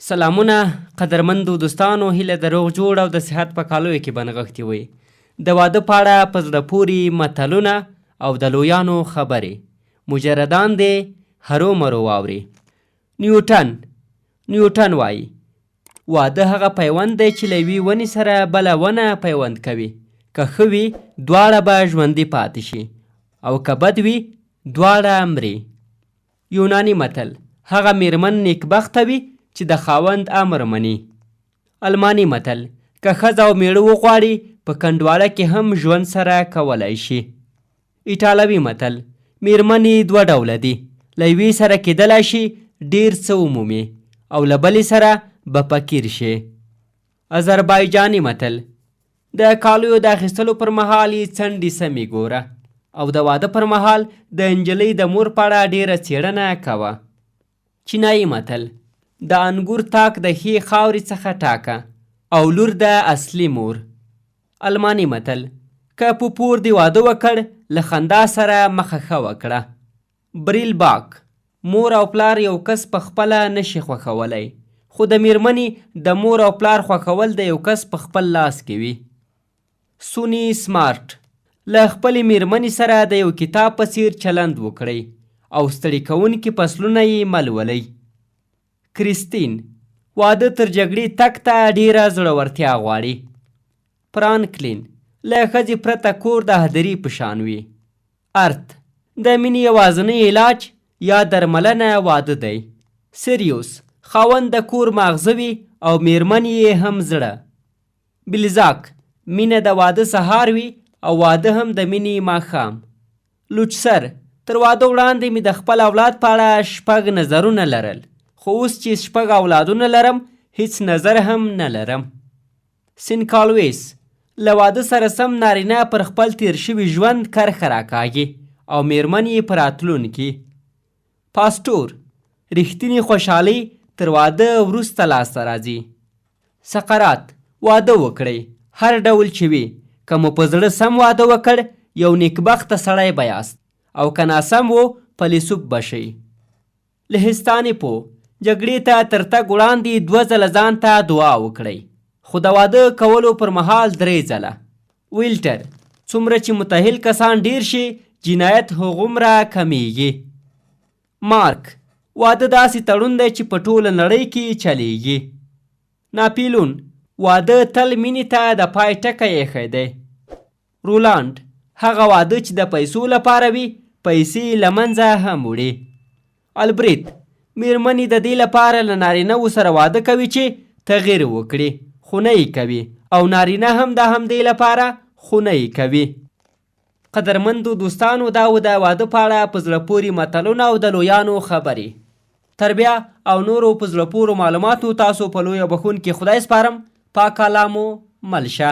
سلامونه قدرمندو دوستانو، هیله د روغ جوړ او د صحت په کالیو کې به نغښتي وئ. د واده په اړه په زړه پورې متلونه او د لویانو خبرې مجردان دې هرومرو واوري. نیوټن وایي واده هغه پیوند دی چې له یوې ونې سره بله ونه پیوند کوي. که ښه وي دواړه به ژوندي پاتې شي او که بد وي دواړه مري. یوناني متل هغه میرمن نیکبخته وي چې د خاوند امر مني. الماني متل که ښځه او میړه وغواړي په کنډواله کې هم ژوند سره کولی شي. ایټالوي متل میرمنې دوه ډوله دي، له یوې سره کیدلی شي ډېر څه ومومي او له بلې سره به فقیر شي. آذربایجاني متل د کالیو د اخیستلو پر مهال یې څنډې سمې ګوره او د واده پر مهال د نجلۍ د مور په اړه ډېره څېړنه کوه. چینایي متل د انګور تاک د ښې خاورې څخه ټاکه او لور د اصلي مور. الماني متل که په پور دې واده وکړ له خندا سره مخه ښه وکړه. بریل باک مور او پلار یو کس په خپله نشي خوښولی، خو د میرمنې د مور او پلار خوښول د یو کس په خپل لاس کې وي. سوني سمارټ له خپلې میرمنې سره د یو کتاب په څیر چلند وکړئ او ستړي کوونکي فصلونه یې مه لولئ. کریستین واده تر جګړې تګ ته ډیره زړورتیا غواړي. فرانکلین له ښځې پرته کور د هدري په شان وي. ارت د مینې یوازینی علاج یا درملنه واده دی. سیریوس خاوند د کور ماغزه وي او میرمن یې هم زړه. بلزاک مینه د واده سهار وي او واده هم د مینې ماښام. لوچسر تر واده وړاندې مې د خپل اولاد په اړه 6 نظرونه لرل، خو اوس چې 6 اولادونه لرم هیڅ نظر هم نه لرم. سینکالویس له واده سره سم نارینه پر خپل تیر شوي ژوند کرښه راکاږي او میرمن یې په راتلونکي. پاسټور رښتینې خوشحالي تر واده وروسته لاسته راځي. سقرات واده وکړئ هر ډول چې وي، که مو په زړه سم واده وکړ یو نیکبخته سړی به یاست او که ناسم و فیلسوف به شئ. لهستاني پو جګړې ته تر تګ وړاندې 2 ځله ځان ته دعا وکړئ، خو د واده کولو پر مهال 3 ځله. ویلټر څومره چې متحل کسان ډیر شي جنایت هغومره کمیږي. مارک واده داسې تړون دی چې په ټوله نړۍ کې چلیږي. ناپیلون واده تل مینې ته د پای ټکی ایښی دی. رولاند هغه واده چې د پیسو لپاره وي پیسې له منځه هم وړي. البریت میرمنې د دې لپاره له نارینه‌و سره واده کوي چې تغییر وکړي، خو نه یې کوي، او نارینه هم د همدې لپاره خو نه یې کوي. قدرمندو دوستانو، دا و د واده په اړه په زړه پورې متلونه او د لویانو خبرې. تر بیا او نورو په زړه پورو معلوماتو تاسو په لویه بخښونکي خدای سپارم. پاک کلامو ملشه.